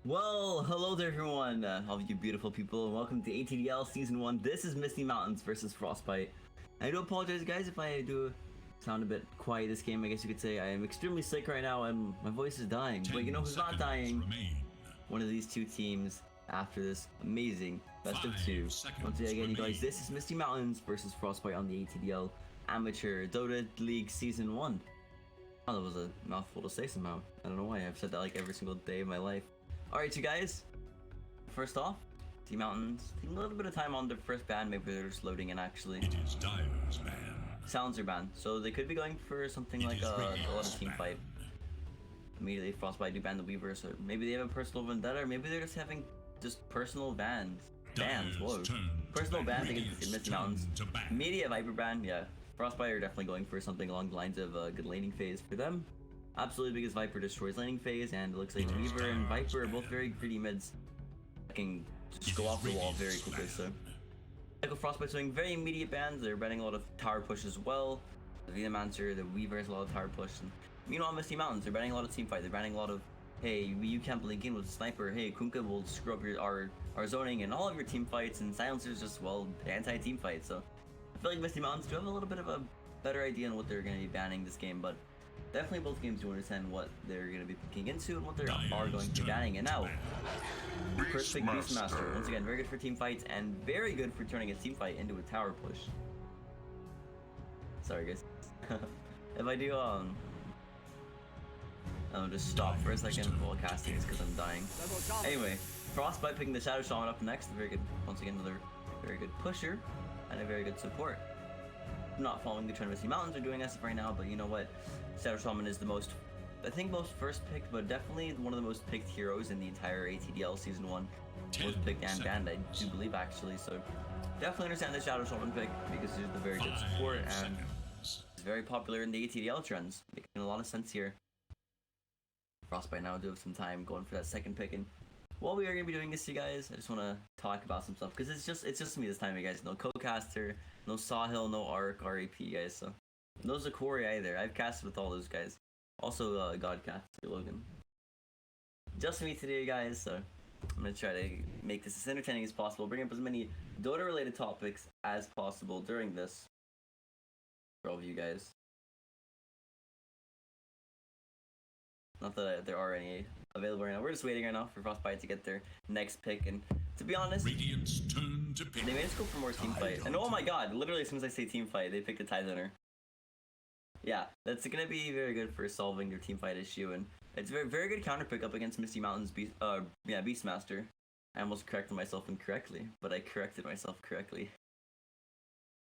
Well, hello there everyone, all of you beautiful people, and welcome to ATDL Season 1. This is Misty Mountains versus Frostbite. I do apologize guys if I do sound a bit quiet this game, I guess you could say. I am extremely sick right now and my voice is dying. But you know who's not dying? One of these two teams after this amazing best of two. Once again, you guys, this is Misty Mountains versus Frostbite on the ATDL Amateur Dota League Season 1. Oh, that was a mouthful to say somehow. I don't know why, I've said that like every single day of my life. Alright, you guys. First off, Team Mountains taking a little bit of time on their first ban. Maybe they're just loading in actually. It is Dyer's ban. Sounds are banned, so they could be going for something like a lot of team fight. Immediately, Frostbite do ban the Weaver, so maybe they have a personal vendetta, or maybe they're just having just personal bans. Whoa. Personal bans against Misty Mountains. Immediate Viper ban, yeah. Frostbite are definitely going for something along the lines of a good laning phase for them. Absolutely, because Viper destroys laning phase, and it looks like Weaver and Viper are both very pretty mids. That can just go off the wall very quickly, so. Michael Frostbite's doing very immediate bans. They're banning a lot of tower push as well. The Venommancer, the Weaver has a lot of tower push. And meanwhile, Misty Mountains, they're banning a lot of team fight. They're banning a lot of, hey, you can't blink in with a sniper. Hey, Kunkka will screw up our zoning and all of your team fights, and Silencer's just, well, anti-team fight. So I feel like Misty Mountains do have a little bit of a better idea on what they're going to be banning this game, but definitely both games do understand what they're going to be picking into and what they are going to be banning. And now, first pick Beastmaster. Once again, very good for team fights and very good for turning a team fight into a tower push. Sorry guys. If I do, I'll just stop for a second while casting is because I'm dying. Anyway, Frostbite picking the Shadow Shaman up next. Very good, once again, another very good pusher and a very good support. I'm not following the trend Misty Mountains are doing as of right now, but you know what? Shadow Shaman is the most, I think most first picked, but definitely one of the most picked heroes in the entire ATDL Season 1. Most picked and banned, I do believe actually, so definitely understand the Shadow Shaman pick because he's the very good support and it's very popular in the ATDL trends. Making a lot of sense here. Frostbite now do have some time going for that second pick, and while we are going to be doing this, you guys, I just want to talk about some stuff because it's just me this time, you guys. No co-caster, no Sawhill, no Arc, RAP, guys, so no Zakori either. I've casted with all those guys. Also, Godcaster Logan. Just me today, guys, so I'm going to try to make this as entertaining as possible, bring up as many Dota-related topics as possible during this for all of you guys. Not that there are any available right now. We're just waiting right now for Frostbite to get their next pick, and to be honest, Radiant's turn to pick. they made us go for more team fight. And oh my god, literally as soon as I say team fight, they picked a Tide Hunter. Yeah, that's gonna be very good for solving their team fight issue, and it's very good counter pickup against Misty Mountains Beastmaster. I almost corrected myself incorrectly, but I corrected myself correctly.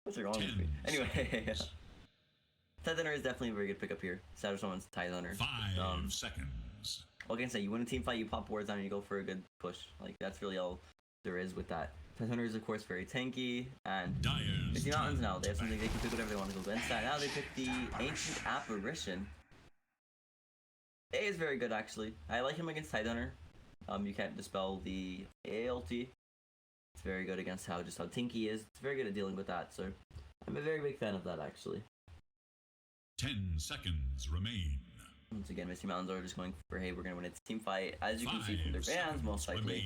What's wrong with me? Anyway, Tide Hunter is definitely a very good pickup here. Shadow Shaman's Tide Hunter. 5 seconds. What can I say? You win a team fight, you pop wards down, and you go for a good push. Like, that's really all there is with that. Tide Hunter is, of course, very tanky, and Misty Mountains now, they have something they can pick whatever they want to go against that. Now they pick the Ancient Apparition. A is very good, actually. I like him against Tide Hunter. You can't dispel the AA ulti. It's very good against how tanky he is. It's very good at dealing with that, so I'm a very big fan of that, actually. 10 seconds remain. Once again, Misty Mountains are just going for, hey, we're going to win a team fight, as you can see from their bans, most likely.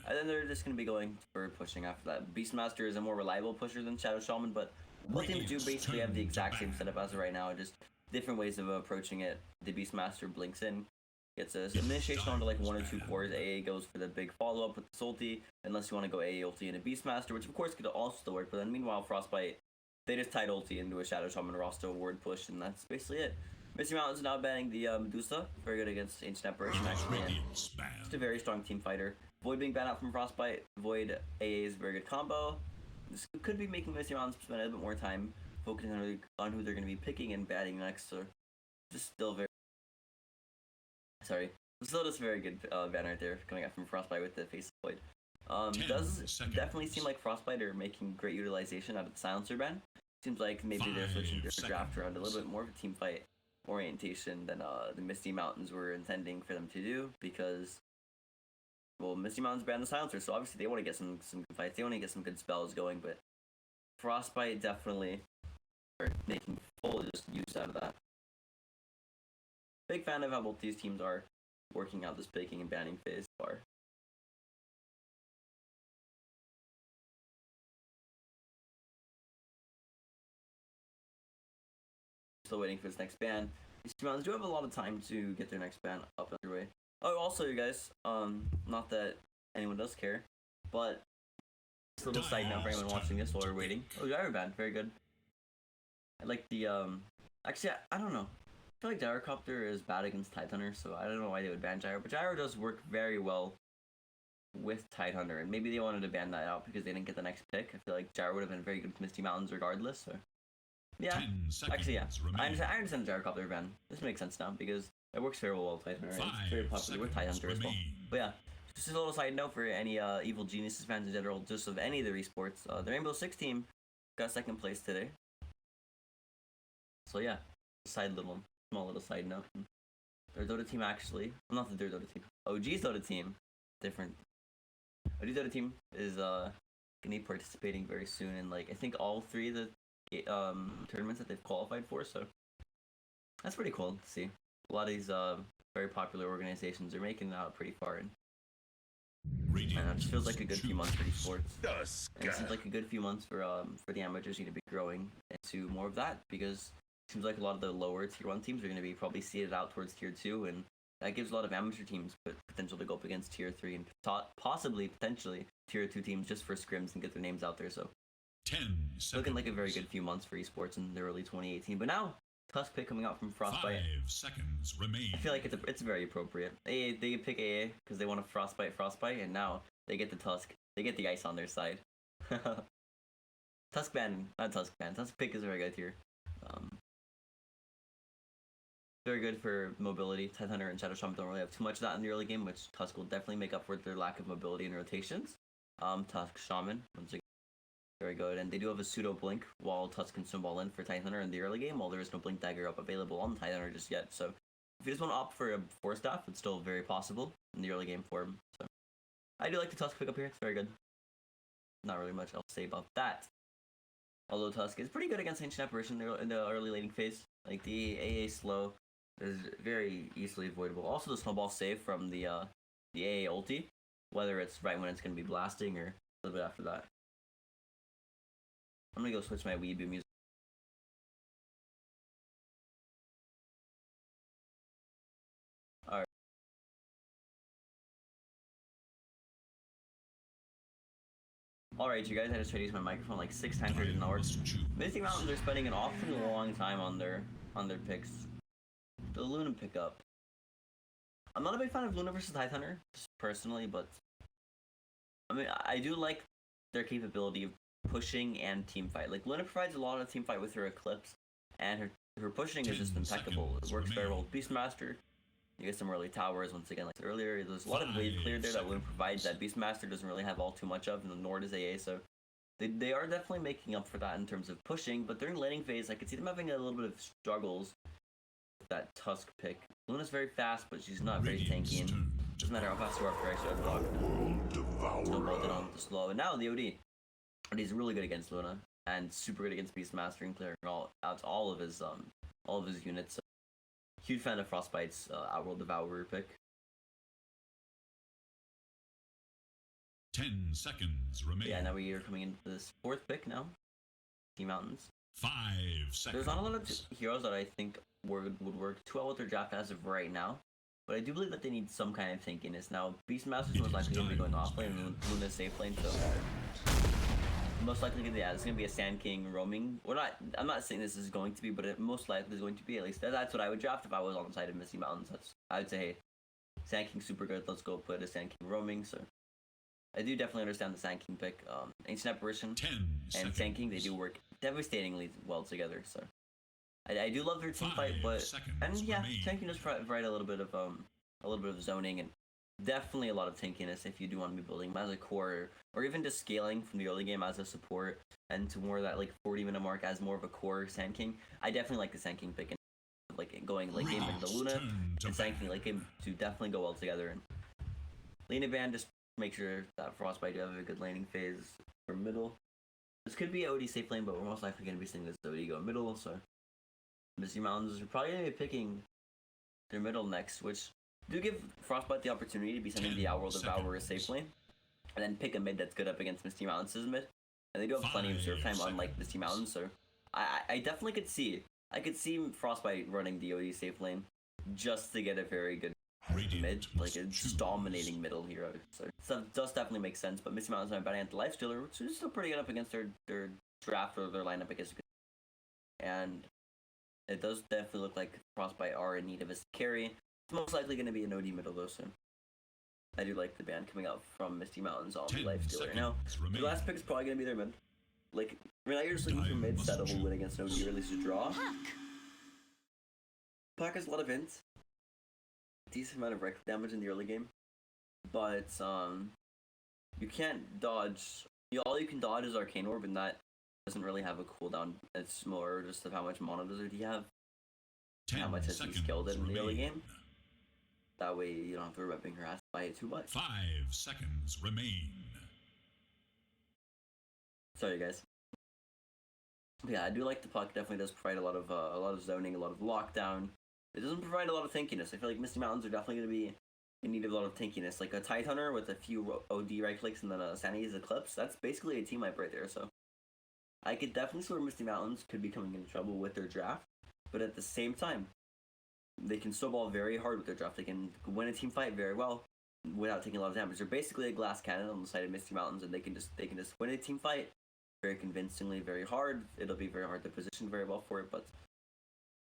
And then they're just going to be going for pushing after that. Beastmaster is a more reliable pusher than Shadow Shaman, but both teams do basically have the exact same setup as of right now, just different ways of approaching it. The Beastmaster blinks in, gets a initiation onto like 1 or 2 cores. AA goes for the big follow-up with the ulti, unless you want to go AA ulti and a Beastmaster, which of course could also still work, but then meanwhile, Frostbite, they just tied ulti into a Shadow Shaman Rasta ward push, and that's basically it. Misty Mountains now banning the Medusa. Very good against Ancient Apparition, actually. And just a very strong team fighter. Void being banned out from Frostbite. Void AA is a very good combo. This could be making Misty Mountains spend a little bit more time focusing on who they're going to be picking and banning next. So, just still very... Sorry. Still just very good ban right there coming out from Frostbite with the face of Void. Does definitely seem like Frostbite are making great utilization out of the Silencer ban. Seems like maybe they're switching their draft around a little bit more of a team fight orientation than the Misty Mountains were intending for them to do, because, well, Misty Mountains banned the Silencer, so obviously they want to get some good fights, they want to get some good spells going, but Frostbite definitely are making full just use out of that. Big fan of how both these teams are working out this picking and banning phase far. still waiting for this next ban. These two mountains do have a lot of time to get their next ban up and underway. Oh, also, you guys, not that anyone does care, but just a little side note for anyone watching this while we're waiting. Oh, gyro ban, very good. I like the, actually, I don't know. I feel like Gyrocopter is bad against Tidehunter, so I don't know why they would ban Gyro, but Gyro does work very well with Tidehunter, and maybe they wanted to ban that out because they didn't get the next pick. I feel like Gyro would have been very good with Misty Mountains regardless, so yeah. Actually, yeah. I understand the Gyrocopter ban. This makes sense now because it works very well with Tidehunter, and it's very popular with Tidehunter as well. But yeah, just a little side note for any Evil Geniuses fans in general, just of any of the esports. The Rainbow Six team got second place today. So yeah, small little side note. Their Dota team actually, well, not their Dota team, OG's Dota team, different. OG's Dota team is gonna be participating very soon in like I think all 3 of the tournaments that they've qualified for. So that's pretty cool to see. A lot of these very popular organizations are making it out pretty far, and it just feels like a good few months for esports. And it seems like a good few months for the amateurs need to be growing into more of that because. Seems like a lot of the lower tier 1 teams are going to be probably seeded out towards tier 2, and that gives a lot of amateur teams potential to go up against tier 3 and potentially tier 2 teams just for scrims and get their names out there. So 10 seconds. Looking like a very good few months for esports in the early 2018. But now Tusk pick coming out from Frostbite. 5 seconds remain. I feel like it's very appropriate. They pick AA because they want to Frostbite, and now they get the Tusk. They get the ice on their side. Tusk ban, not Tusk ban. Tusk pick is very good here. Very good for mobility. Tidehunter and Shadow Shaman don't really have too much of that in the early game, which Tusk will definitely make up for their lack of mobility and rotations. Tusk Shaman, once again, very good. And they do have a pseudo blink while Tusk can snowball in for Tidehunter in the early game, while there is no blink dagger up available on Tidehunter just yet. So if you just want to opt for a 4-staff, it's still very possible in the early game for him. So I do like the Tusk pick up here. It's very good. Not really much else to say about that. Although Tusk is pretty good against Ancient Apparition in the early laning phase. Like the AA slow is very easily avoidable. Also the snowball save from the AA ulti, whether it's right when it's going to be blasting or a little bit after that. I'm going to go switch my Weeboo music. Alright. Alright, you guys, I just tried to use my microphone like 6 times, it didn't work. Misty Mountains are spending an awfully long time on their picks. The Luna pickup. I'm not a big fan of Luna versus Tidehunter, just personally, but I mean, I do like their capability of pushing and team fight. Like Luna provides a lot of team fight with her Eclipse, and her pushing is just impeccable. It works very well with Beastmaster. You get some early towers once again, like earlier. There's a lot of waves cleared there that Luna provides that Beastmaster doesn't really have all too much of, nor does AA. So they are definitely making up for that in terms of pushing. But during laning phase, I could see them having a little bit of struggles. That Tusk pick. Luna's very fast, but she's not very tanky, and doesn't matter how fast you are for extra block. Snowballed it on the slow, and now the OD's really good against Luna, and super good against Beastmaster and clearing all of his units. So, huge fan of Frostbite's Outworld Devourer pick. 10 seconds remain. Yeah, now we are coming into this 4th pick now. Team Mountains. 5 seconds. There's not a lot of heroes that I think would work too well with their draft as of right now, but I do believe that they need some kind of tankiness. Now, Beastmaster's most likely going to be going offlane and Luna's safe lane, so most likely, yeah, it's going to be a Sand King roaming. I'm not saying this is going to be, but it most likely is going to be. At least that's what I would draft if I was on the side of Misty Mountains. I would say, hey, Sand King super good. Let's go put a Sand King roaming. So I do definitely understand the Sand King pick. Ancient Apparition and Sand King, they do work devastatingly well together. So I do love their team fight, but yeah, Sand King does provide a little bit of zoning and definitely a lot of tankiness if you do want to be building him as a core, or even just scaling from the early game as a support and to more of that like 40-minute mark as more of a core Sand King. I definitely like the Sand King pick, and like going late game into Luna and Sand King late game to definitely go well together. And Lena Van, just make sure that Frostbite do have a good laning phase for middle. This could be OD safe lane, but we're most likely going to be seeing this OD go middle, so Misty Mountains are probably going to be picking their middle next, which do give Frostbite the opportunity to be sending the Outworld Devourer safe lane, and then pick a mid that's good up against Misty Mountains' mid. And they do have plenty of serve time, unlike Misty Mountains, so I definitely could see I could see Frostbite running the OD safe lane just to get a very good mid, like it's dominating middle hero. So it does definitely make sense. But Misty Mountain's not batting at the Lifestealer, which is still pretty good up against their draft or their lineup, I guess. And it does definitely look like Frostbite are in need of a carry. It's most likely going to be an OD middle though soon. I do like the ban coming out from Misty Mountains on the Lifestealer. Now, the last pick is probably going to be their mid. Like, right now you're just looking for mid settable win against an OD, or at least a draw. Pack has a lot of hints. Decent amount of rec damage in the early game, but you can't dodge. All you can dodge is Arcane Orb, and that doesn't really have a cooldown. It's more just of how much Mono Desert you have, how much has he skilled it in the early game. That way you don't have to worry about being harassed by it too much. 5 seconds remain. Sorry guys. Yeah, I do like the puck. Definitely does provide a lot of zoning, a lot of lockdown. It doesn't provide a lot of tankiness. I feel like Misty Mountains are definitely going to be in need of a lot of tankiness. Like a Tide Hunter with a few OD right clicks and then a Sanity's Eclipse. That's basically a team wipe right there. So I could definitely see where Misty Mountains could be coming into trouble with their draft. But at the same time, they can snowball very hard with their draft. They can win a team fight very well without taking a lot of damage. They're basically a glass cannon on the side of Misty Mountains, and they can just win a team fight very convincingly, very hard. It'll be very hard to position very well for it, but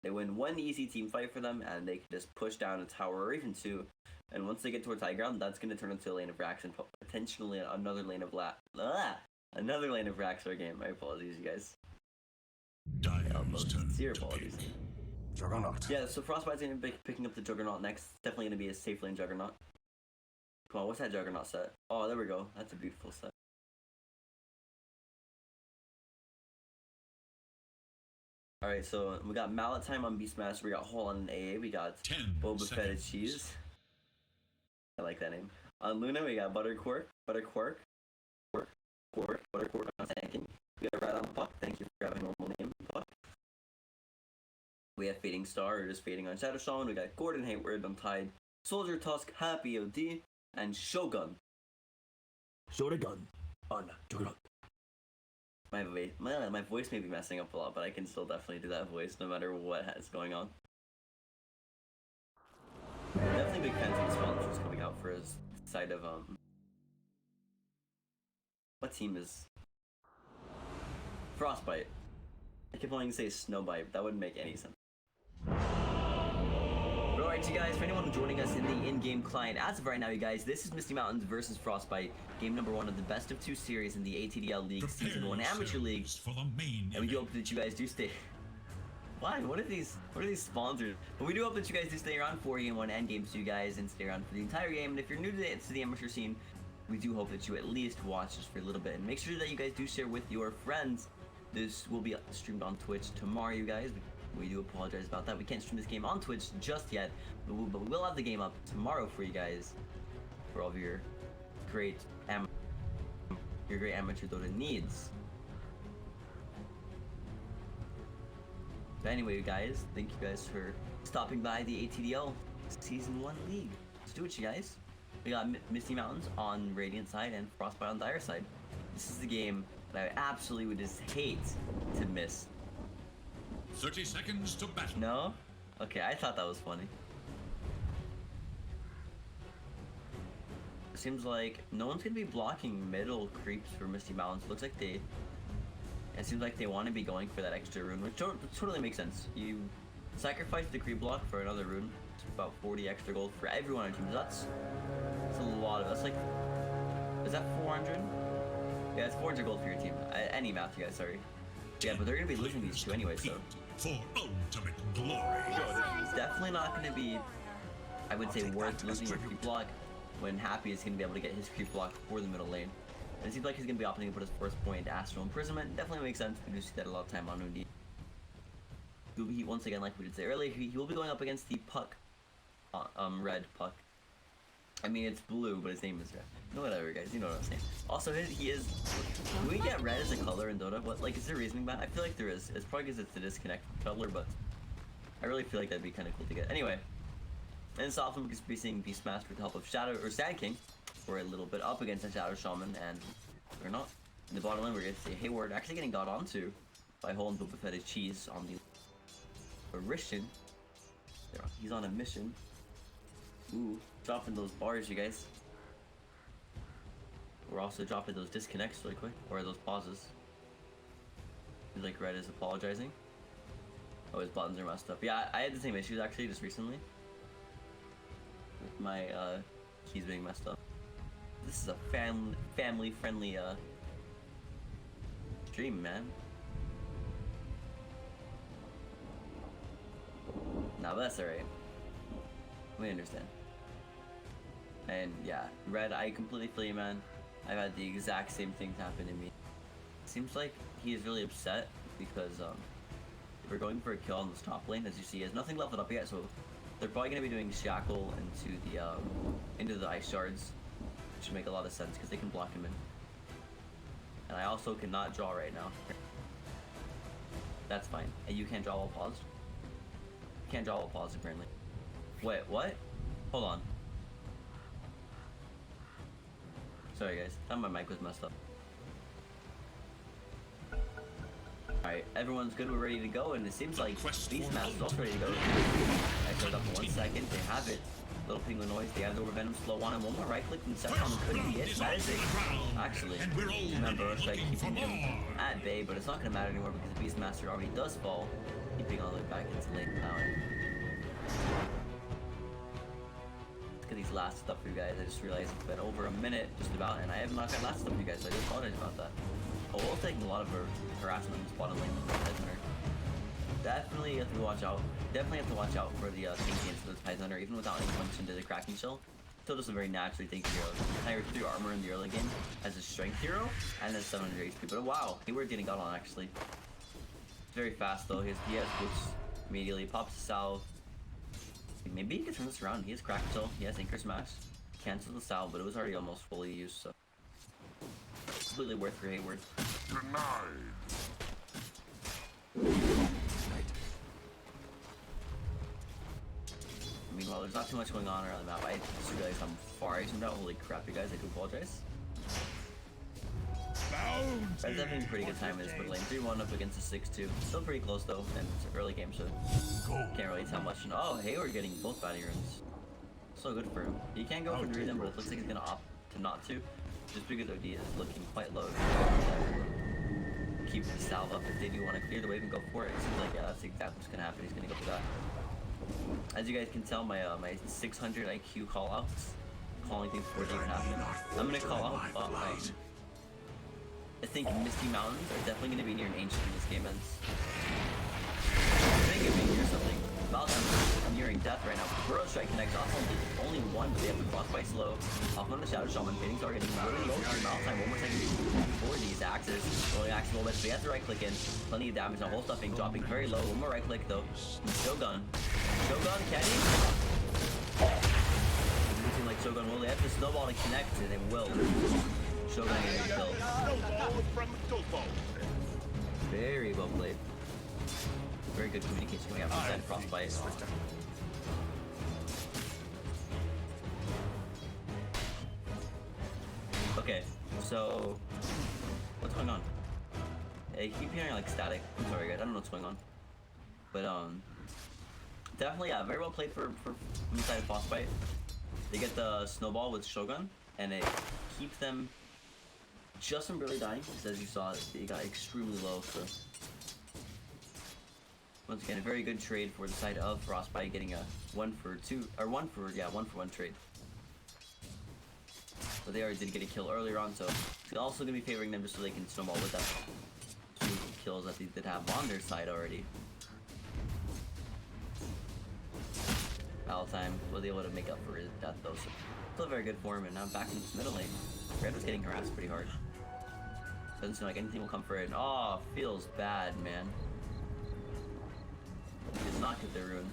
they win one easy team fight for them, and they can just push down a tower or even two. And once they get towards high ground, that's going to turn into a lane of racks and potentially another lane of another lane of racks for a game. My apologies, you guys. Sincere apologies. Juggernaut. Yeah, so Frostbite's going to be picking up the Juggernaut next. Definitely going to be a safe lane Juggernaut. Come on, what's that Juggernaut set? Oh, there we go. That's a beautiful set. Alright, so we got Mallet time on Beastmaster, we got Hole on an AA, we got Boba Fetted Cheese. I like that name. On Luna, we got Butterquark on Tanking. We got Rat on Puck, thank you for grabbing normal name, Puck. We have Fading Star, or just Fading on Shadow Shaman. We got Gordon Hayward on Tide, Soldier Tusk, Happy OD, and Shogun. Shogun on Juggernaut. My voice may be messing up a lot, but I can still definitely do that voice no matter what is going on. I'm definitely big fans of the sponsors coming out for his side of what team is Frostbite? I keep wanting to say Snowbite, that wouldn't make any sense. Alright, you guys, for anyone joining us in the in-game client, as of right now, you guys, this is Misty Mountains versus Frostbite, game number 1 of the best of 2 series in the ATDL League, Season 1 Amateur League, and we do hope that you guys do stay... Why? What are these sponsors? But we do hope that you guys do stay around for Game 1 and Game 2, guys, and stay around for the entire game, and if you're new to the amateur scene, we do hope that you at least watch us for a little bit, and make sure that you guys do share with your friends. This will be streamed on Twitch tomorrow, you guys. We do apologize about that. We can't stream this game on Twitch just yet, but we will have the game up tomorrow for you guys, for all of your great amateur Dota needs. But anyway, you guys, thank you guys for stopping by the ATDL Season 1 League. Let's do it, you guys. We got Misty Mountains on Radiant side and Frostbite on Dire side. This is the game that I absolutely would just hate to miss. 30 seconds to battle. No? Okay, I thought that was funny. It seems like no one's gonna be blocking middle creeps for Misty Mountains. Looks like it seems like they want to be going for that extra rune, which totally makes sense. You sacrifice the creep block for another rune. It's about 40 extra gold for everyone on your team. That's a lot of. That's like, is that 400? Yeah, it's 400 gold for your team. Any math, you guys. Sorry. Yeah, but they're gonna be losing these two anyway, so. For ultimate glory. It's definitely not gonna be, I would say, worth losing your creep block when Happy is gonna be able to get his creep block for the middle lane. And it seems like he's gonna be opting to put his first point into Astral Imprisonment. Definitely makes sense. We do see that a lot of time on Undi. He, once again, like we did say earlier, he will be going up against the Puck, red Puck. I mean, it's blue, but his name is red. No, whatever, guys. You know what I'm saying. Also, he is. Do we get red as a color in Dota? What, like, is there reasoning behind? I feel like there is. It's probably because it's the disconnect color, but I really feel like that'd be kind of cool to get. Anyway, and so often we're going to be seeing Beastmaster with the help of Shadow or Sand King for a little bit up against the Shadow Shaman, and we're not. In the bottom lane, we're going to see Hayward actually getting got onto by Hole and Boba Fetted Cheese on the Orishan. He's on a mission. Ooh, dropping those bars, you guys. We're also dropping those disconnects really quick, or those pauses. He's like Red is apologizing. Oh, his buttons are messed up. Yeah, I had the same issues actually just recently. With my keys being messed up. This is a family friendly stream, man. Nah, but that's alright. We understand. And yeah, Red, I completely feel you, man. I've had the exact same things happen to me. Seems like he is really upset because we're going for a kill on this top lane. As you see, he has nothing leveled up yet, so they're probably gonna be doing Shackle into the ice shards, which should make a lot of sense because they can block him in. And I also cannot draw right now. That's fine. And you can't draw while paused. You can't draw while paused apparently. Wait, what? Hold on. Sorry guys, I thought my mic was messed up. Alright, everyone's good, we're ready to go, and it seems like Beastmaster is also ready to go. I showed up for 1 second, they have it. Little penguin noise, they have the Overvenom slow on, and one more right click from set on the cooking hit. That is it. Actually, remember, I tried keeping him at bay, but it's not gonna matter anymore because Beastmaster already does fall, keeping all the way back into late power. Look at these last stuff for you guys. I just realized it's been over a minute, just about, and I have not got last stuff for you guys, so I do apologize about that. Oh, we'll take a lot of harassment in this bottom lane. Definitely have to watch out. Definitely have to watch out for the tanky into the Titanhunter, even without any punch into the Cracking Shell. Still just a very naturally tanky hero. Higher 3 armor in the early game as a strength hero, and then 700 HP. But wow, Hayward getting got on actually. Very fast though. He has boots immediately. Pops the salve. Maybe he can turn this around. He has Cracking Shell. He has Anchor Smash. Cancel the salve, but it was already almost fully used, so completely worth for Hayward. Denied. Meanwhile, there's not too much going on around the map. I just realized how far I zoomed out. Holy crap, you guys, I do apologize. Red's having a pretty good time in this mid lane. 3-1 up against a 6-2. Still pretty close though, and it's an early game, so can't really tell much. Oh, Hayward getting both bounty runes. So good for him. He can't go for the reason, but it looks like he's gonna opt to not to. Just because OD is looking quite low. Keep the salve up if they do want to clear the wave and go for it. It seems like yeah, that's exactly what's gonna happen. He's gonna go for that. As you guys can tell, my 600 IQ callouts, calling things before they even happen. I'm gonna call out bot lane. I think Misty Mountains are definitely gonna be near an ancient when this game ends. I think it may near something. I'm nearing death right now. Burrow Strike connects off only one, but they have the Frostbite slow. Off on the Shadow Shaman, hitting target, getting really low on Malphite. One more second before these axes. Rolling axe a little bit, so they have to right click in. Plenty of damage, now whole stuffing, dropping very low. One more right click though. Shogun. Shogun, can he? Looking like Shogun will. They have to snowball to connect, and it will. Shogun getting killed. Very well played. Very good communication coming out from Frostbite. Okay, so what's going on? I keep hearing like static. I'm sorry guys, I don't know what's going on. But definitely yeah, very well played for inside Frostbite. They get the snowball with Shogun, and it keeps them just from barely dying, because as you saw, they got extremely low. So once again, a very good trade for the side of Frostbite, getting a 1 for 1 trade. So they already did get a kill earlier on, so it's also going to be favoring them just so they can snowball with that 2 kills that they did have on their side already. Time was able to make up for his death though, so still very good for him, and now back in this middle lane. Red was getting harassed pretty hard. Doesn't seem like anything will come for it. Oh, feels bad, man. He did not get the rune.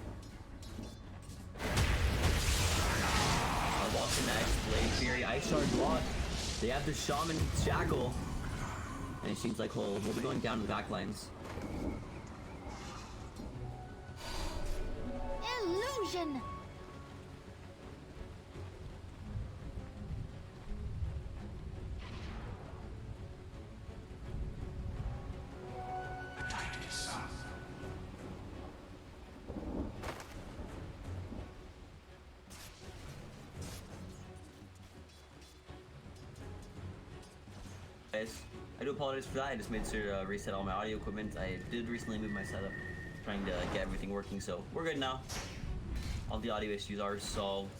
Walks in next, Blade Fury, Ice Shard block. They have the Shaman Shackle. And it seems like we'll be going down the back lines. Illusion! guys. I do apologize for that. I just made sure to reset all my audio equipment. I did recently move my setup, trying to get everything working, so we're good now. All the audio issues are solved.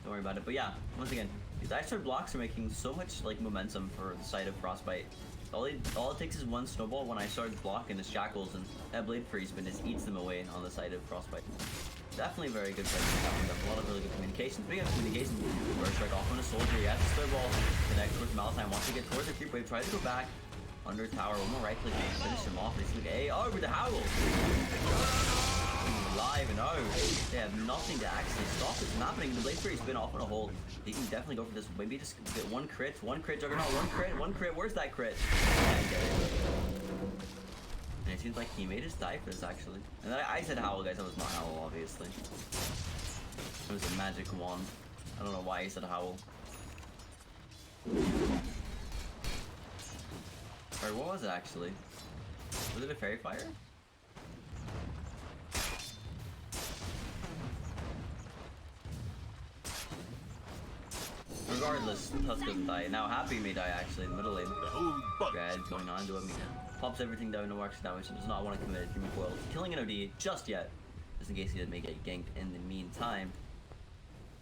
Don't worry about it. But yeah, once again, these ice sword blocks are making so much like momentum for the side of Frostbite. All it takes is one snowball when I start blocking his shackles, and that blade free spin just eats them away on the side of Frostbite. Definitely very good fight from them. A lot of really good communication. Speaking of communication, first strike off on a soldier. He has the third ball. Connect towards Malatime. Wants to get towards the creep wave. Tries to go back. Under tower. One more right click. Finish him off. He's like, hey, oh, with the howl. Live and oh. They have nothing to actually stop this from happening. The blade free spin off on a hold. He can definitely go for this. Maybe just get one crit. One crit. Juggernaut. One crit. Where's that crit? Can't get it. And it seems like he made us die for this, actually. And I said Howl, guys. That was not Howl, obviously. It was a magic wand. I don't know why he said Howl. Or what was it, actually? Was it a Fairy Fire? Regardless, Tusk doesn't die. Now Happy may die, actually, in the middle lane. Bad going on to him. Pops everything down to marks damage and does not want to commit a Dream Foil. Killing an OD just yet, just in case he may get ganked in the meantime.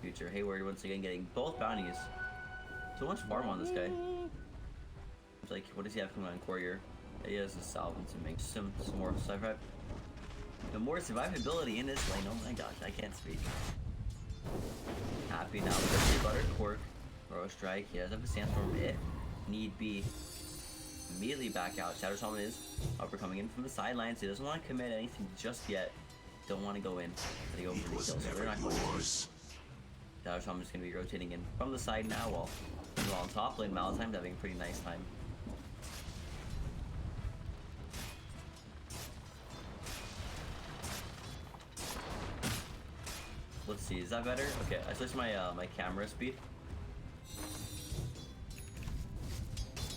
Future Hayward once again getting both bounties. So much farm on this guy. It's like, what does he have coming on Courier? He has a salve and some more survive. The more survivability in this lane. Oh my gosh, I can't speak. Happy now with the Butter Cork. Throw a strike. He does have a sandstorm if need be. Immediately back out. Shadow Shaman is upper coming in from the sidelines. He doesn't want to commit anything just yet. Don't want to go in. But he go for the kill, so we're not going to. Shadow Shaman is going to be rotating in from the side now while on top lane. Malatime's having a pretty nice time. Let's see, is that better? Okay, I switched my my camera speed.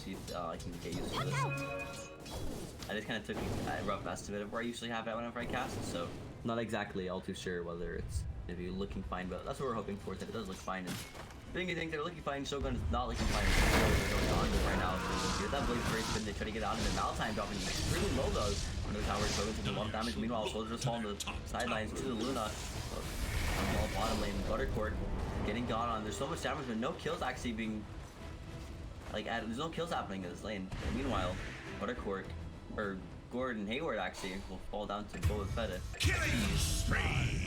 See if I can get used to this. I just kind of took a rough estimate of where I usually have it whenever I cast, so not exactly all too sure whether it's going to be looking fine, but that's what we're hoping for, is that it does look fine. And being you think they're looking fine, Shogun is not looking fine. They're going on right now. Get that blade first, but they try to get out of it. Malatime dropping extremely low though. Under the tower, Shogun taking a lot of damage. Meanwhile, Soldier just falling to the sidelines to the Luna. All bottom lane, Buttercourt getting got on. There's so much damage, but no kills actually being like added. There's no kills happening in this lane. And meanwhile, Buttercourt or Gordon Hayward actually will fall down to Boba Fett.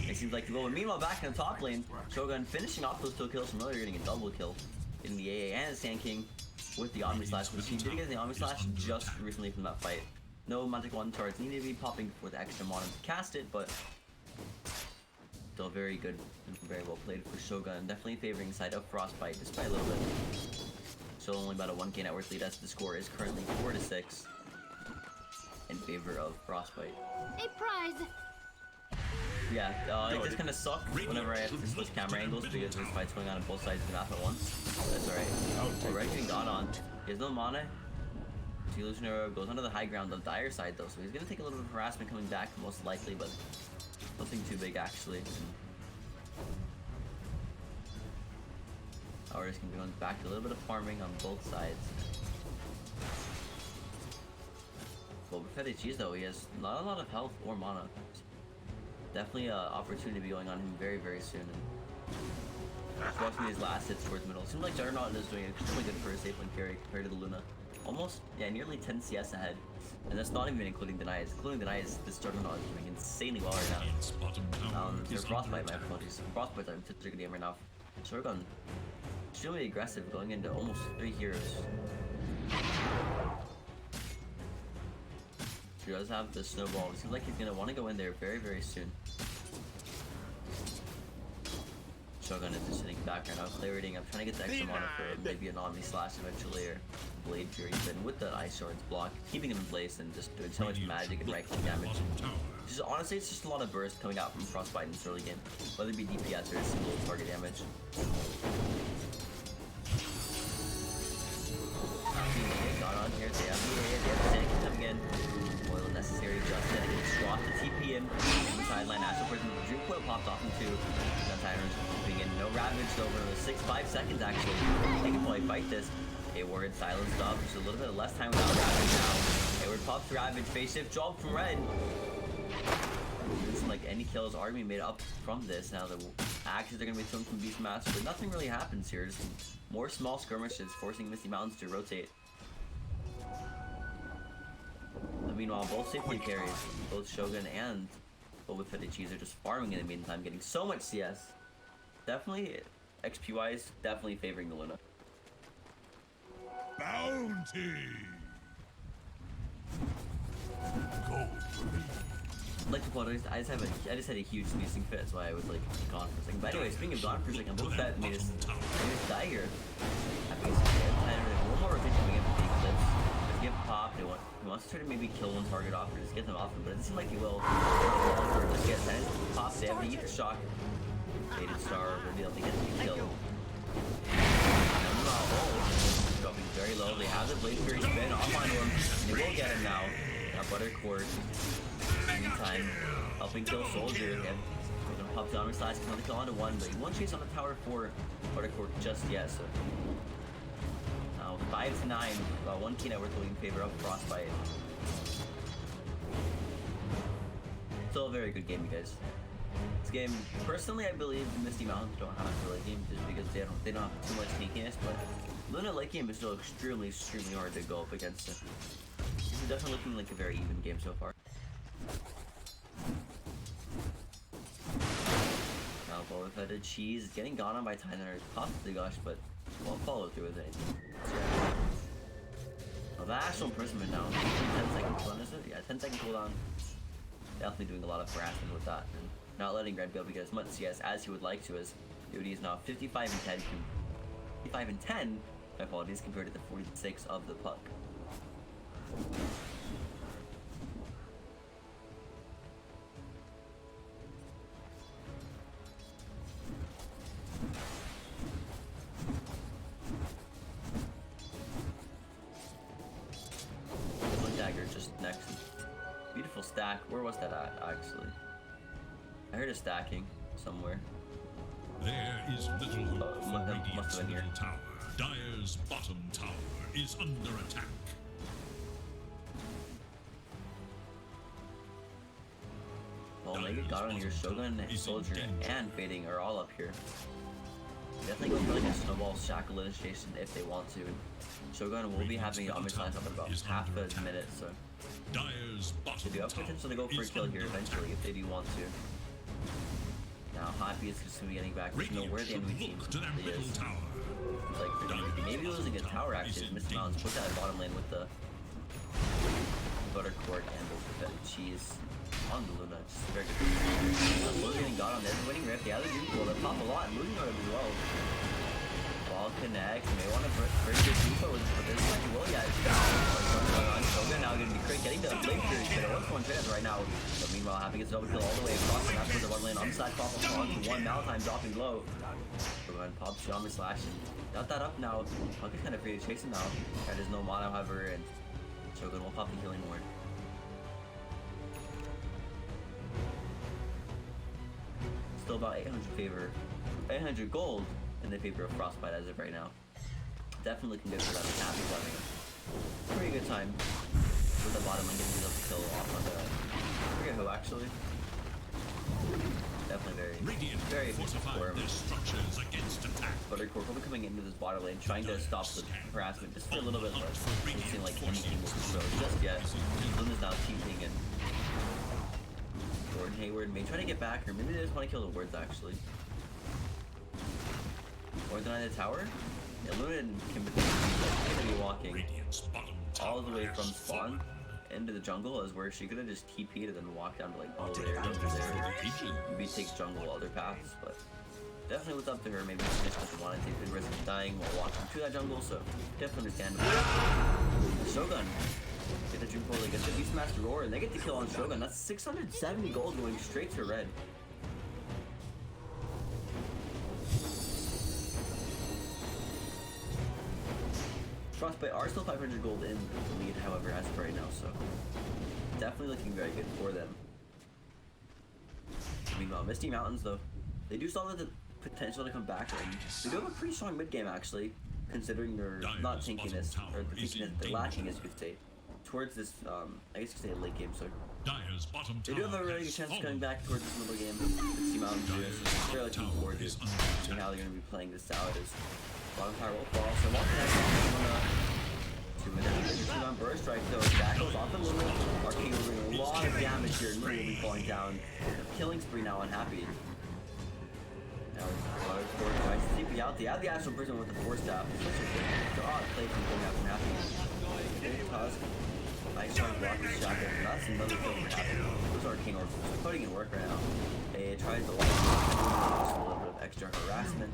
It seems like the goal. Meanwhile, back in the top lane, Shogun finishing off those 2 kills from earlier, getting a double kill, getting the AA and the Sand King with the Omni Slash, which he did get the Omni Slash just recently from that fight. No Magic 1 turrets needed to be popping for the extra mod to cast it, but still very good and very well played for Shogun. Definitely favoring side of Frostbite despite a little bit. Still only about a 1k net worth lead as the score is currently 4-6 in favor of Frostbite. A prize! Yeah, it just kind of sucked whenever I have to switch camera angles because there's fights going on both sides of the map at once. But that's alright. Already getting gone on. He has no mana. Illusionary goes onto the high ground on the dire side though, so he's going to take a little bit of harassment coming back most likely, but nothing too big actually. Our just going to be going back to a little bit of farming on both sides. Well, with Fetish cheese though, he has not a lot of health or mana. Definitely an opportunity to be going on him very, very soon. Just watching these last hits towards middle. Seems like Juggernaut is doing extremely good for a safe lane carry compared to the Luna. Almost, yeah, nearly 10 CS ahead. And that's not even including denies. Including denies, this Juggernaut is doing insanely well right now. There's Frostbite, my apologies. Frostbite, I'm such a good game right now. Shogun, extremely aggressive, going into almost 3 heroes. He does have the snowball. It seems like he's gonna want to go in there very, very soon. Shogun is just sitting back right now, clearing. I'm trying to get the extra mana for maybe an Omni Slash eventually, or Blade Fury, but with the Ice Swords block, keeping him in place and just doing so much magic and right-click damage. Just honestly, it's just a lot of burst coming out from Frostbite in this early game, whether it be DPS or single target damage. Got on here. They have the Sand King coming in. more than necessary just then. It gets dropped the TP in from the sideline. Astral Prism, the Dream Coil popped off into Suntimer's keeping in. No Ravage over 5 seconds actually. They can probably fight this. Hayward silenced up, just a little bit less time without Ravage now. Hayward pops Ravage, face shift drop from Red. It doesn't like any kills are being made up from this. Now the axes are going to be thrown from Beastmaster, but nothing really happens here. Just more small skirmishes forcing Misty Mountains to rotate. But meanwhile, both safe lane carries, both Shogun and Boba Fett Cheese are just farming in the meantime, getting so much CS. Definitely, XP wise, definitely favoring the Luna. Bounty! I'd like to apologize, I just had a huge sneezing fit, that's why I was like gone for a second. But anyway, speaking of gone for a second, Boba Fett made his dagger. I think it's one more rotation we get for the Eclipse. Just give pop, he wants to try to maybe kill one target off or just get them off him, but it doesn't seem like he will. Just get that pop, they have the Ether Shock. Faded Star will be able to get the kill. Dropping very low, they have the Blade Fury spin off on him. They will get him now. Now Buttercord. Meantime, helping kill Soldier. Again, we're gonna pop down slash, another kill onto one, but he won't chase on the tower for Buttercord just yet. So now 5-9, about 1 key network in favor of Frostbite. Still a very good game, you guys. This game, personally, I believe the Misty Mountains don't have to late game just because they don't have too much sneakiness, but Luna late game is still extremely hard to go up against. This is definitely looking like a very even game so far. Now Boba Fett Cheese getting gone on by Tyler, possibly gosh, but won't follow through with it. Well, the actual imprisonment now. 10 second cooldown, is it? Yeah, 10 second cooldown. Definitely doing a lot of harassment with that, and not letting Red be able to get as much CS as he would like to, as Duty is now 55 and 10. 55 and 10, my apologies, compared to the 46 of the Puck. Dagger just next. Beautiful stack. Where was that at, actually? I heard a stacking somewhere. There is little hope for must Radiant's have been here. middle tower. Dire's bottom tower is under attack. Well, Mega got on your Shogun, Soldier, and Fading are all up here. Definitely go for like a snowball shackle initiation if they want to. Shogun will be having Omni Slash up in about half a minute, so Dire's should bottom be up for tower potential to go for a is kill here under eventually if they do want to. Now Happy is just gonna be getting back. There's no where the enemy team really is. It's like maybe losing a tower actually. Misty Mountains put that bottom lane with the Buttercord and the cheese on the Luna. Just very good. Luna getting got on there. Winning Rift. The other Dream Coil. They pop a lot. Moving on it as well. Ball connects. May want to bring good info, but there's like he will. Yeah, it's down. Shogun now going to be quick getting the Blade Fury. But what's going trans right now? But meanwhile, Happy gets double kill all the way across, and that's where the one lane on side pop on to one. Maltime dropping low. Shogun pops Armor Slash and got that up now. Puck is kind of free to chase him now. There's no mono, however, and Shogun will pop the healing ward. Still about 800 gold in the favor of Frostbite as of right now. Definitely looking good for them. Happy having a pretty good time with the bottom and getting able to kill off on the. I forget who actually. Definitely very efficient for him. Buttercore will be coming into this bottom lane, trying to stop the harassment just for a little bit less. It doesn't seem like anything will control just yet. Luna's now teaming and Gordon Hayward may try to get back, or maybe they just want to kill the wards actually. Or deny the tower? Yeah, Luna and Kimberly are going to be walking all the way from spawn into the jungle, as where she could have just TP'd and then walked down to like all there, maybe take jungle other paths, but definitely what's up to her. Maybe she just doesn't want to take the risk of dying while walking through that jungle, so definitely understandable. Shogun. Get the Dream Coil, they get the Beastmaster Roar, and they get the kill on Shogun. That's 670 gold going straight to red. Frostbite are still 500 gold in the lead, however, as of right now, so definitely looking very good for them. Meanwhile, Misty Mountains, though, they do still have the potential to come back, and they do have a pretty strong mid game actually, considering they're not tankiness, or the tankiness they're lacking, as you could say, towards this. I guess you could say a late game. So they do have a really good chance of coming back towards this middle game. Misty Mountains, they're looking forward to seeing how they're going to be playing this out. As bottom tower will fall, so one two-man burst strike though. That goes off the Luna. Arcane will doing a lot of damage here. Luna will be falling down. Killing spree now on Happy. Now Water Sport tries to TP out. They have the Astral Prison with the Force Staff. Such a good play from going out from Happy. Tusk. Nice try to block the Shackle. That's another kill for Happy. Those Arcane Orbs are putting in work right now. It tries to just a little bit of extra harassment.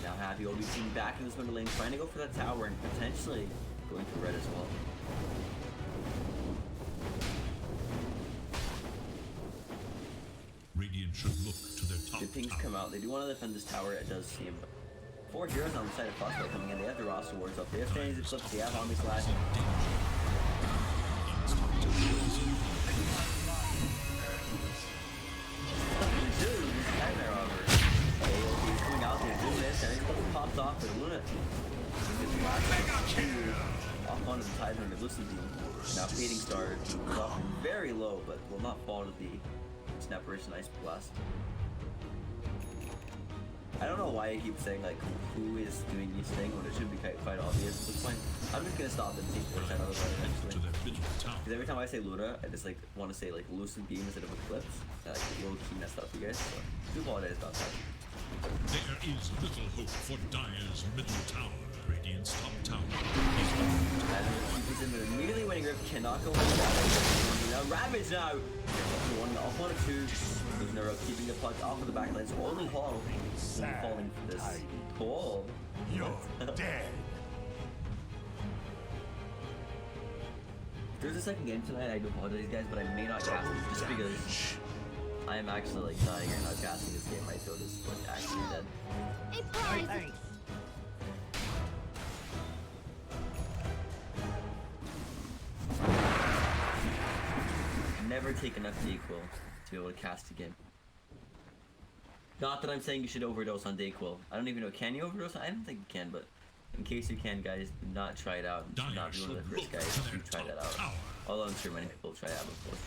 Now Happy will be seen back in this middle lane, trying to go for that tower and potentially going for red as well. Radiant should look to their top The pings tower. come out. They do want to defend this tower, it does seem. But 4 heroes on the side of Frostbite coming in. They have the roster wards up. They have Fanny's Eclipse. They have Omni Slash. Popped off for the Luna. Off onto the Tide under Lucid Beam. Now Fading Star is off very low, but will not fall to the Snapperation Ice Blast. I don't know why I keep saying like who is doing each thing when it should be quite obvious at this point. I'm just gonna stop and see for a other way eventually. Because every time I say Luna, I just like want to say like Lucid Beam instead of Eclipse. That like low key messed up you guys. So do apologize about that. There is little hope for Dire's middle tower. Radiant's top tower is under attack. Immediately winning Griff cannot go with that. Now Ravage now! One off on a 2. There's no keeping the puck off of the back line, so only Hall will be falling for this. Cool. You're dead. If there's a second game tonight, I do apologize guys, but I may not cast it just because I am actually like dying right now casting this game. My throat is like actually dead. A prize! Never take enough Dayquil to be able to cast a game. Not that I'm saying you should overdose on Dayquil. I don't even know, can you overdose? I don't think you can, but in case you can, guys, do not try it out. Do not be one of the first guys to try that out. Although I'm sure many people try that before.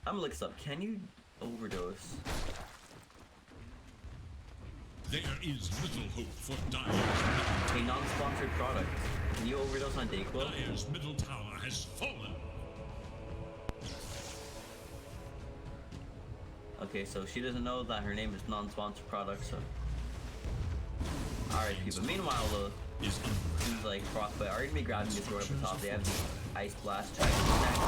I'm gonna look this up. Can you overdose? There is little hope for Dire's middle A non-sponsored product. Can you overdose on Dayquil? Dire's middle tower has fallen. Okay, so she doesn't know that her name is non-sponsored product, so. Alright, people. Meanwhile, though, seems like Frostbite are gonna be grabbing this door up the top. They have the Ice Blast trying to connect,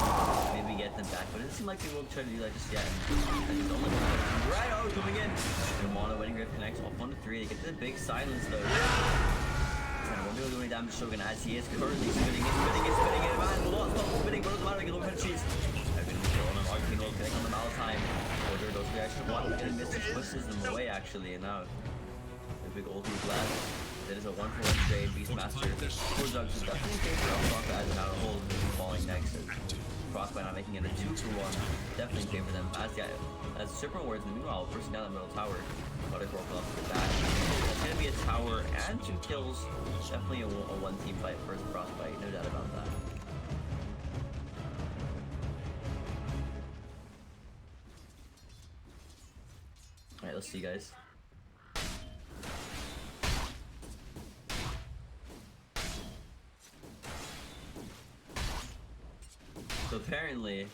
maybe get them back, but it doesn't seem like they will try to do that just yet. And don't look at it. Right out, coming in. And Mono winning Griff connects off 1 to 3. They get to the big silence, though. And won't be able to do any damage to Shogun as he is currently spinning it, man. Will not stop spinning, but it doesn't matter, he can look at cheese. They're gonna be killing him. Arcane will connect on the Malatime. Order those reaction 1, and Misty pushes them away actually, and now the big ulti blast. That is a 1-for-1 trade. Beastmaster. Poor Jugs is definitely in favor of Frostbite as an out of hold falling next. Frostbite not making it a 2-for-1. Definitely in favor of them. As Serpent Wards in the meanwhile, pushing down the middle tower. Buttercore off to the back. It's gonna be a tower and 2 kills. Definitely a 1-team fight for Frostbite, no doubt about that. Alright, let's see guys. So apparently,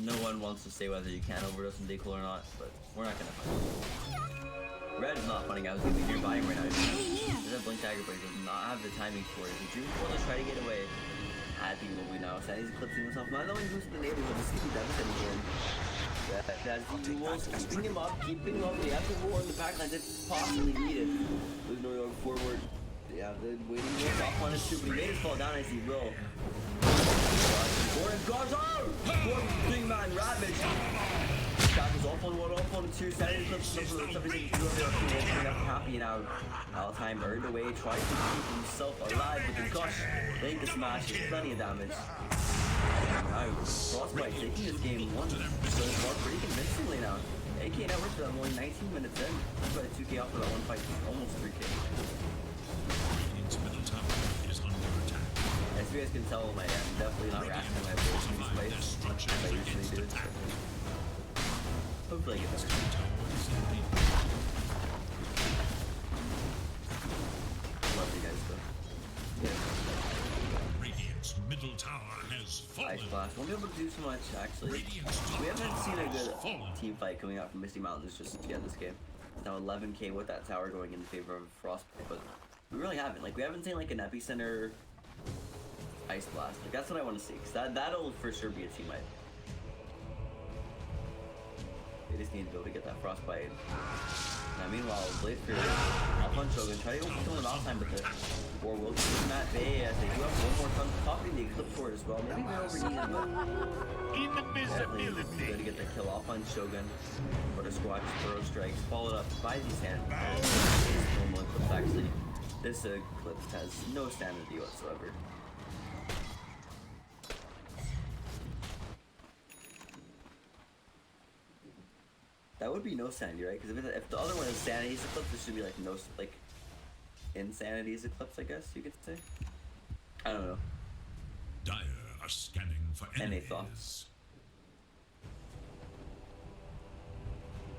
no one wants to say whether you can overdose on Dayquil or not, but we're not gonna find out. Red is not finding out. He's gonna be nearby him right now. There's a blink dagger, but he does not have the timing for it. The Dream will just try to get away. Happy will be now. Sandy's eclipsing himself. Not only who's in the neighborhood, this is devastating for him. As he was keeping him up, they have to roll in the backline if possibly needed. There's no going forward. Yeah, they're waiting for off on his suit, but he made it fall down as he will. Gordon goes out! 3-man Ravage! Shackles off off on 2, Sanity clips, something happy now. All-time earned away, tries to keep himself alive with the gush. Link smash is plenty of damage. Now, Frostbite taking this game one so far pretty convincingly now. AK network for them only 19 minutes in. Frostbite 2k off of that one fight, almost 3k. Radiant's middle tower is under attack. As you guys can tell, I'm definitely not rationing my ability in this place. I usually do. Hopefully I get better. Love you guys though. Yeah. Radiant's middle tower has fallen. Ice Blast. Won't be able to do so much actually. We haven't seen a good team fight coming out from Misty Mountains just yet this game. It's now 11k with that tower going in favor of Frostbite, but we really haven't. Like we haven't seen like an epicenter Ice Blast. Like that's what I want to see. Cause that'll for sure be a team fight. They just need to be able to get that Frostbite. Now meanwhile, Blade Fury, I'll punch Shogun, try to go kill him last time, but the war will keep Matt Bay as they do have one more ton copy the Eclipse Sword as well. Maybe we're overusing, but definitely good to get the kill off on Shogun. Butter Squatch, Burrow Strikes, followed up by these hand. Normal Eclipse actually. This Eclipse has no sanity whatsoever. That would be no sanity, right? Because if the other one is sanity's eclipse, this should be like no, like insanity's eclipse, I guess you could say. I don't know. Dire are scanning for Any enemies. thoughts?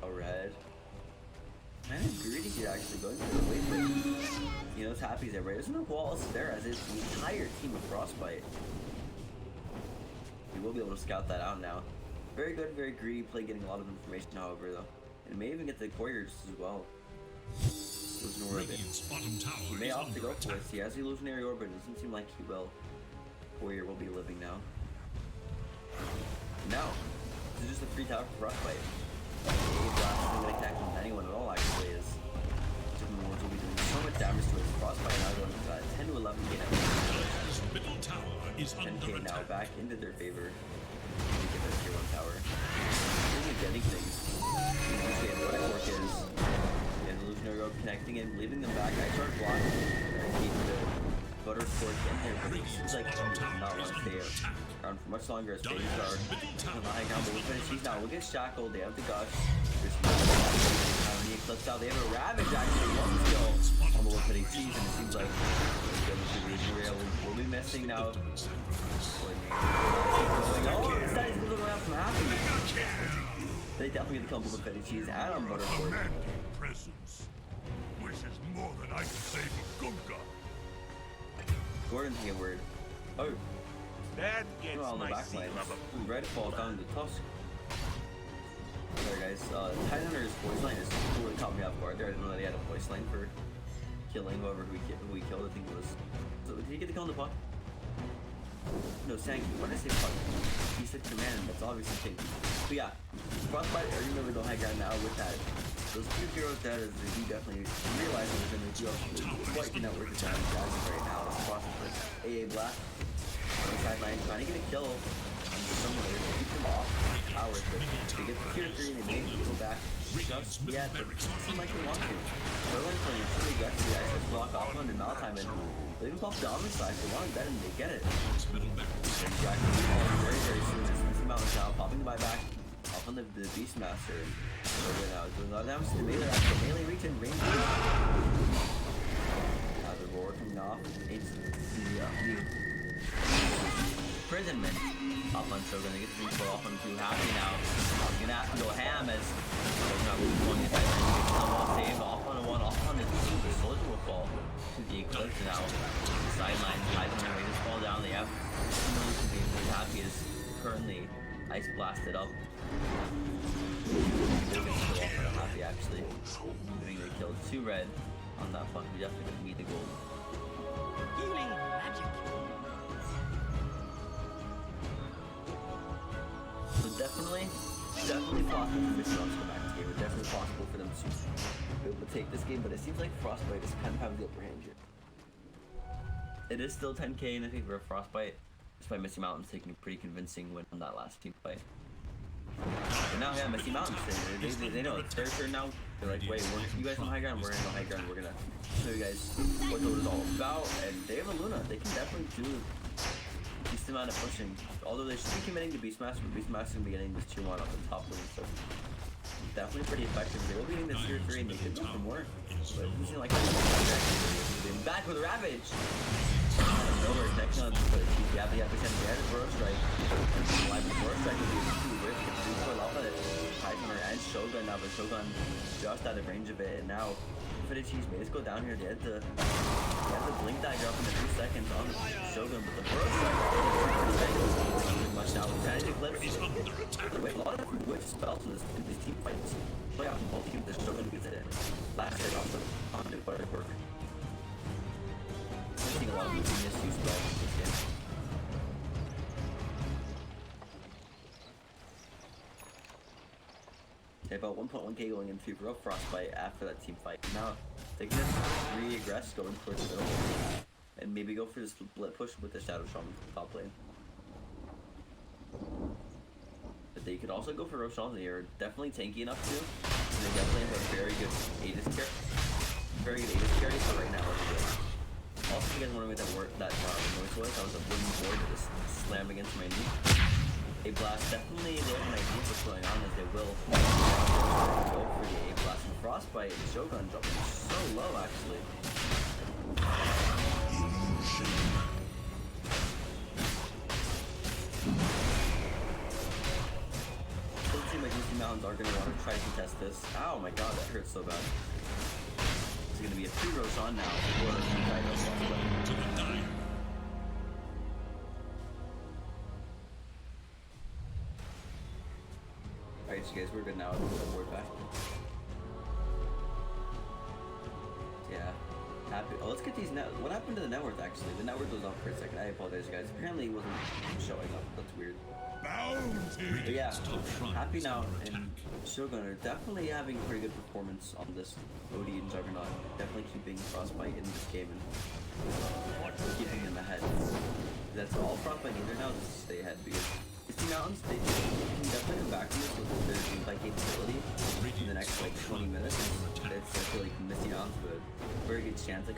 A red. Kind of greedy here, actually, going for the wave break. You know, it's happy there, right? There's no Wallace there, as is the entire team of Frostbite. We will be able to scout that out now. Very good, very greedy play, getting a lot of information, however, though. And may even get the couriers as well. Illusionary Orbit. He may opt to go for it. He has the Illusionary Orbit. It doesn't seem like he will. Courier will be living now. Now, this is just a free tower for Frostbite. Blast isn't going to attack anyone at all, actually, as different ones will be doing so much damage to his Frostbite now going 10 to 11 k now. 10k now back into their favor. To get that tier 1 tower. Really getting things. You can see what work is. And Illusionary Rope connecting in, leaving them back. I start blocking. I keep the Butter Squatch in there, but it seems like he does not want to stay around for much longer as phases are on the high ground. But we'll finish these now. We'll get shackled. They have the gush. There's the Eclipse out. They have a Ravage actually. One skill on the Wolf Hitting Cheese, and it seems like we'll be missing now. They definitely get the combo with fetty cheese and on butterford. Presence, which is more than I can say for Gunga. Gordon's a word. Oh, That gets on the my back seal line. of approval. Red fall down the tusk. Sorry guys, Tidehunter's voice line is really caught me off guard there. I didn't know that he had a voice line for killing whoever who he killed. I think it was. So, did he get the kill on the puck? No, Sankey. What did I say puck? He said command. That's obviously changed. But yeah, Frostbite, I remember the high ground now with that. Those two heroes there, he definitely realized he was going to do quite the network of damage right now. Frostbite, AA Black, on the sideline, trying to get a kill on somewhere to keep them off hours, but they get the tier 3 and they may go back just yet, but it doesn't seem like they want to. Berlin's playing a pretty aggressive guys, let's block off on the Maltime, and they even pop Dominant Slash, they want to bet and they get it. Jack is falling very, very soon. This Misty Mountain's now popping the buyback off on the Beastmaster. So right now, doing a lot of damage to the melee, actually melee reach and range. Now the roar coming off. It's the imprisonment up on Shogun. They get the reach off on 2 happy now. He's gonna have to go ham as Shogun not really going inside. Save off on a 1, off on the 2. The soldier will fall to the Eclipse now. The sideline, Tidehunter ready to fall down. They have happy is currently ice blasted up. Happy actually. Doing the kill 2 red on that fuck. We definitely gonna meet the gold. Healing magic. So definitely possible for Misty Mountain to come back to the game. Definitely possible for them to be able to take this game, but it seems like Frostbite is kind of having the upper hand here. It is still 10k in I think for Frostbite, despite Misty Mountains taking a pretty convincing win on that last team fight. And now, yeah, Misty Mountains. They know it's their turn now. They're like, wait, you guys on high ground, we're gonna go high ground, we're gonna show you guys what it was all about. And they have a Luna. They can definitely do a decent amount of pushing. Although they should be committing to Beastmaster, but Beastmaster is gonna be getting this tier 1 off the top lane, so definitely pretty effective. They will be getting this tier 3 and they could do for more. But using like back with Ravage. Nowhere connection on the cheap. Yeah, they have to send the Burrow Strike. Live Burrow Strike would be too weird. Do for lava. Titanor and Shogun now, but Shogun just out of range of it. And now for the Cheese Maze go down here. They had to blink dagger up in a few seconds on the Shogun, but the Burrow Strike pretty much now. Trying to eclipse. Wait, a lot of good spells in these team fights. Play off both teams. The Shogun gets it. Last hit off the work. I think a lot of misuse spells in this game. Okay, about 1.1k going into for Frostbite after that team fight. Now they can just re-aggress going towards the middle and maybe go for this split push with the Shadow Shaman top lane. But they could also go for Roshan. They are definitely tanky enough to. And they definitely have a very good Aegis carry. Very good Aegis carry, so right now also, if you guys wondering what that noise was, that was a wooden board that just slammed against my knee. A blast, definitely they have an idea what's going on as they will go for the A blast and Frostbite and Shogun dropping so low actually. Doesn't seem like Misty Mountains are going to want to try to contest this. Oh my god, that hurts so bad. It's going to be a 2 Roshan now for To the dire. Alright, so guys, we're good now. We'll board back. Yeah. Happy. Oh, let's get these net. What happened to the net worth actually? The net worth was up for a second. I apologize, guys. Apparently it wasn't showing up. That's weird. But yeah, happy now, and Shogun are definitely having a pretty good performance on this OD and Juggernaut. Definitely keeping Frostbite in this game and keeping them ahead. That's all Frostbite need now is to stay ahead because Misty Mountains, they can definitely come back to this with their gameplay capability in the next like 20 minutes. It's, I feel like Misty Mountains have a very good chance,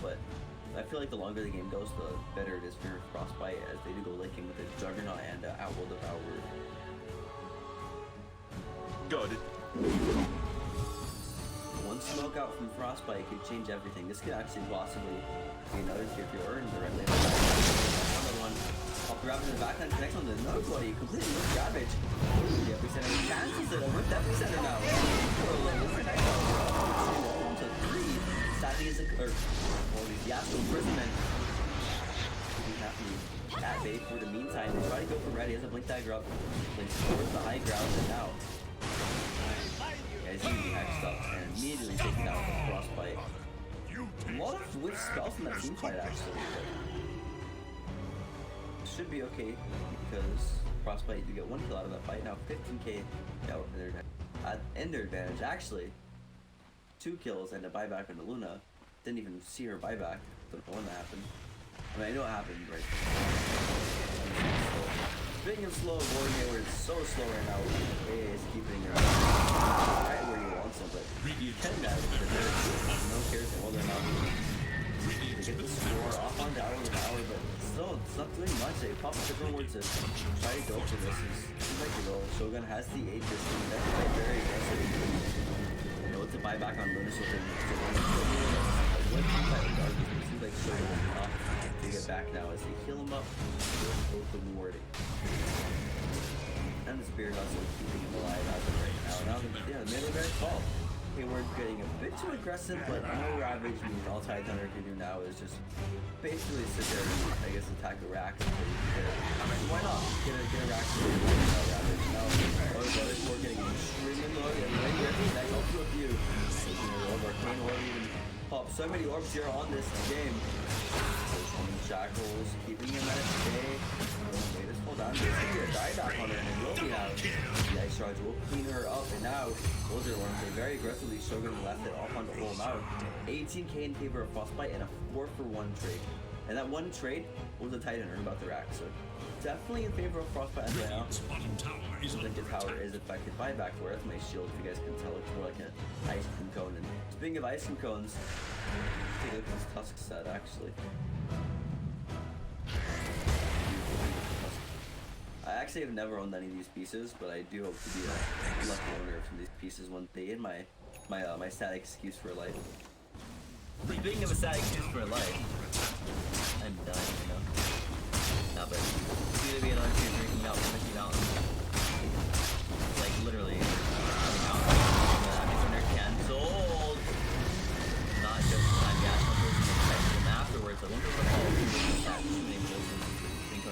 but I feel like the longer the game goes, the better it is for Frostbite as they do go linking with the Juggernaut and Outworld Devourer. Good. One smoke out from Frostbite could change everything. This could actually possibly be another tier 2 or in the red lane. Another one. Off the Ravage in the backline, connects on to another body. Completely with Ravage. The epicenter cancels it over the epicenter now. To 3. Sadly is the Astral Imprisonment. He's happy at bay for the meantime. They try to go for red. He has a blink dagger up. Plays towards the high ground and now. He's using hexed up and immediately taking out the Frostbite. A lot of whiff spells in that team fight actually. But should be okay because Frostbite do get 1 kill out of that fight. Now 15k in their advantage. Actually, 2 kills and a buyback on the Luna. Didn't even see her buyback. Don't know when that happened. I mean, I know it happened, right? Big and slow, going Hayward is so slow right now. AA is keeping her right where he wants him, but you can that with the no cares and whether or not they get the score off on the hour with an hour, but still, it's not doing much. They pop a different word to try to go for this. It seems like the little Shogun has the Aegis, and that's very aggressive. You know, it's a buyback on Lunas with him. It seems like Shogun is enough to get back now as they heal him up with both the ward and the Spirit also keeping him alive as of right now. Now, yeah, the middle very tall. Hayward getting a bit too aggressive, but no Ravage means all Titanor can do now is just basically sit there and, I guess, attack the racks. Why not? Get a rack without Ravage. Now, other four getting extremely low, and right here, that's also a few. Taking a orb, Arcane Orb even pop so many orbs here on this game. Shackles, keeping him at bay. They just hold on. There's going to be a dieback on her, and it will be out. The Ice Charge will clean her up, and now those are ones they very aggressively Shogun left it off on the whole now. 18k in favor of Frostbite and a 4-for-1 trade. And that one trade was a Titan about the rack, so definitely in favor of Frostbite right now. Radiant's bottom tower is I think under the tower attack. is affected by backdoor. That's my shield, if you guys can tell. It's more like an ice cream cone. And speaking of ice cream cones, let's take a look at this Tusk set, actually. I actually have never owned any of these pieces, but I do hope to be a lucky owner of some of these pieces one day in my sad excuse for life. Speaking of a sad excuse for life, I'm dying, you know. Nah, but it's gonna be another two drinking out from Misty Mountain. Like literally, they're cancelled. Not just time gas numbers and afterwards. I wonder what all that shooting goes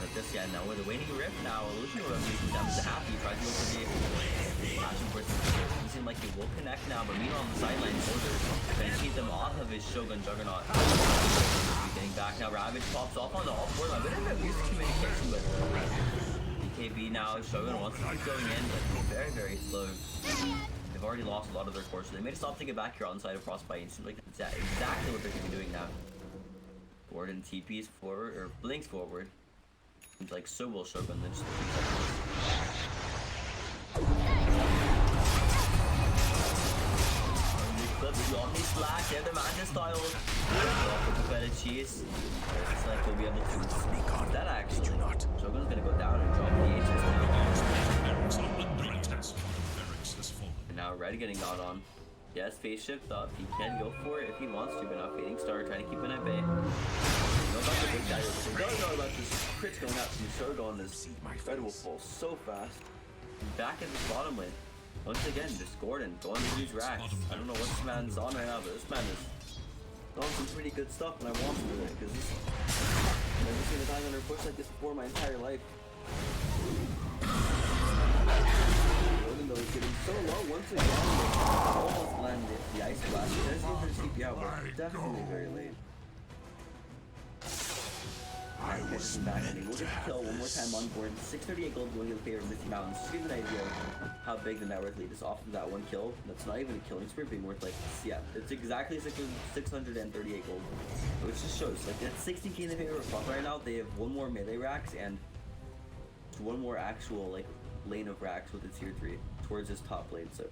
at this guy now with a waning rift now. Illusion will be down to happy. Tries to go for the passion versus it seems like he will connect now, but meanwhile on the sideline, Soldier trying to keep them off of his Shogun Juggernaut. Getting back now, Ravage pops off on the off-board. A bit of a music communication, but BKB now, Shogun wants to keep going in, but very, very slow. They've already lost a lot of their core, so they made a stop to get back here on side of Frostbite. It seems like that's exactly what they're going to be doing now. Gordon TP's forward, or blinks forward. Seems like so will Shogun then just the Omni Slash, they have the Manta styles. Better cheese. Looks like we'll be able to sneak on that actually. Shogun's gonna go down and drop the H's now. And now Red getting got on. Yes, face shift up. He can go for it if he wants to, but not fading star, trying to keep it at bay. No about the big guy, but they don't know about this crits going out from Shogun. This Red will fall so fast. Back at the bottom lane. Once again, just Gordon going to these racks. I don't know what this man's on right now, but this man is on some pretty good stuff, and I want to do it because I've never seen a time under push like this before in my entire life. Gordon though is getting so low once again, almost landed the ice blast. He does seem to CP out, but definitely very late. Catches him back, and he will get the kill one more time on board. 638 gold going in favor of Misty Mountain. Just to give you an idea of how big the net worth lead is off of that one kill. That's not even a killing spree, being worth like, yeah, it's exactly 638 gold. Which just shows, like, that's 60k in the favor of Frostbite right now. They have one more melee racks and one more actual, like, lane of racks with the tier 3 towards his top lane. So,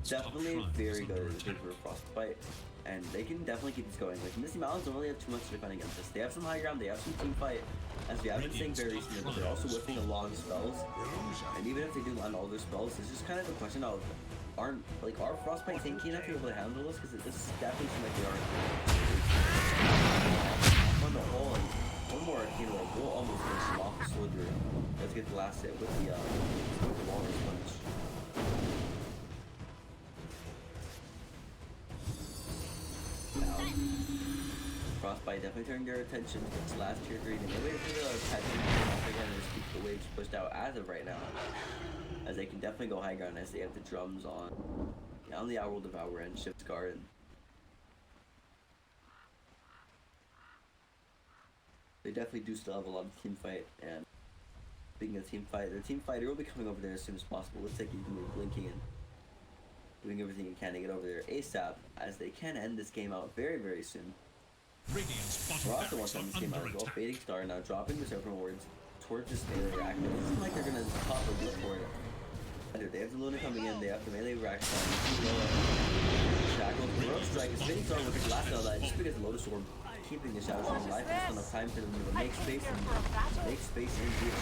definitely very good in the favor of Frostbite. And they can definitely keep this going. Like, Misty Mountains don't really have too much to defend against this. They have some high ground, they have some team fight, as we have been saying very recently, but they're also whipping a lot of spells. And even if they do land all their spells, it's just kind of a question of, are Frostbite tanky enough to be able to handle this? Because this definitely seems like they are. On the whole, and one more, you know, we'll almost finish him off the Soldier. Let's get the last hit with the Walrus Punch. Frostbite definitely turning their attention to this last tier 3. They waited for the Titan again to just keep the waves pushed out as of right now. As they can definitely go high ground as they have the drums on the Owl Devourer and Shift's Garden. They definitely do still have a lot of team fight, and speaking of team fight, their team fighter will be coming over there as soon as possible. Looks like he's going to be blinking and doing everything he can to get over there ASAP, as they can end this game out very, very soon. Rocco wants to end this game out as well. Fading Star now dropping the server rewards towards this melee rack. It doesn't like they're going to pop a blip for it. They have the Luna coming in, they have the melee rack Shackle, Rogue Strike is Fading Star with the last of that just because the Lotus Orb keeping the Shadow Storm alive. There's enough time for them to make space and into the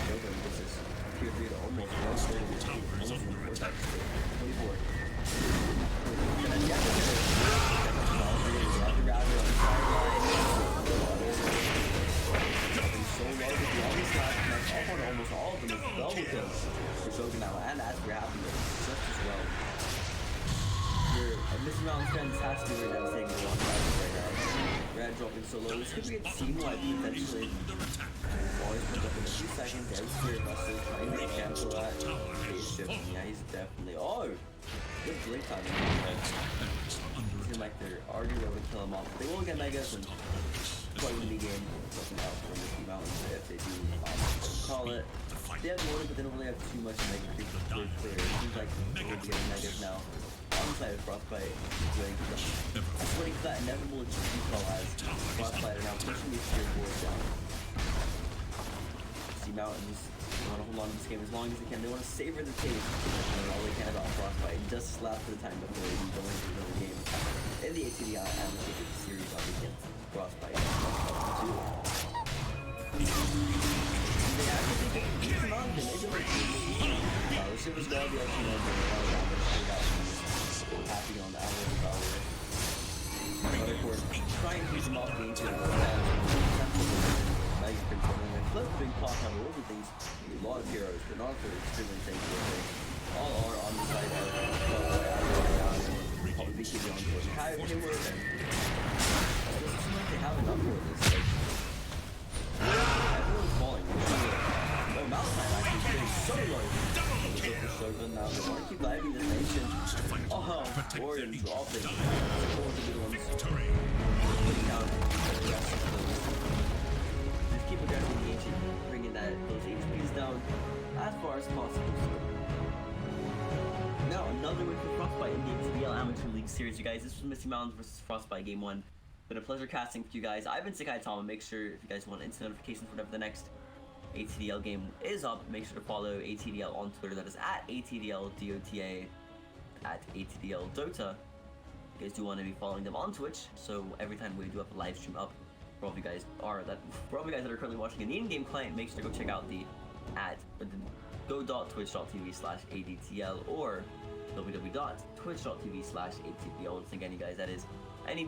Shogun. This is tier 3 to almost 130, almost 24. And then yeah, almost all of them is double kills for Shogun now, and as we're happy with just as well. Misty Mountain's fans has to be right now saying they're on right now. Red dropping so low. This could be a team wipe potentially. Always put up in a few seconds. Every spirit buster trying to cancel that. Phase shift. Yeah, he's definitely. Oh! Good blink time. Seems like they're already able to kill him off. They will get megas and quite win the game. Looking out for Misty Mountain if they do call it. They have loaded, but they don't really have too much mega creep to clear. It seems like they're getting megas now. On teamfight with Frostbite doing just waiting for that inevitable GG call as Frostbite are now pushing these tier 4s down. See Mountains want to hold on to this game as long as they can. They want to savor the taste and all they can about Frostbite just slap for the time before they go into another game in the ATD Amateur series on against Frostbite. They actually think it's not the major the ship was going to be actually no happy on the hour of power. But of course, trying to keep them off game to now you've been putting a flip big pot on all the things. A lot of heroes, but not for extremely thankful. All are on the side of probably be keeping on towards Hayward and it doesn't seem like they have enough for this. Like, everyone's falling. Oh, Malphite actually getting so low. Shogun now, they want to keep diving this nation. Oh, Warrior dropping. Four of the good ones. Putting down the rest of those. Just keep addressing the ancient, bringing those HPs down as far as possible. Now, another win for Frostbite in the XBL Amateur League Series, you guys. This was Misty Mountains versus Frostbite Game 1. Been a pleasure casting for you guys. I've been Sakai Tom. Make sure if you guys want instant notifications whenever the next ATDL game is up, make sure to follow ATDL on Twitter. That is at ATDLDOTA, at ATDLDota. You guys do want to be following them on Twitch, so every time we do have a live stream up, for all of you guys that are currently watching an in-game client, make sure to go check out the go.twitch.tv/ADTL or www.twitch.tv/ATDL. Once again, you guys, that is any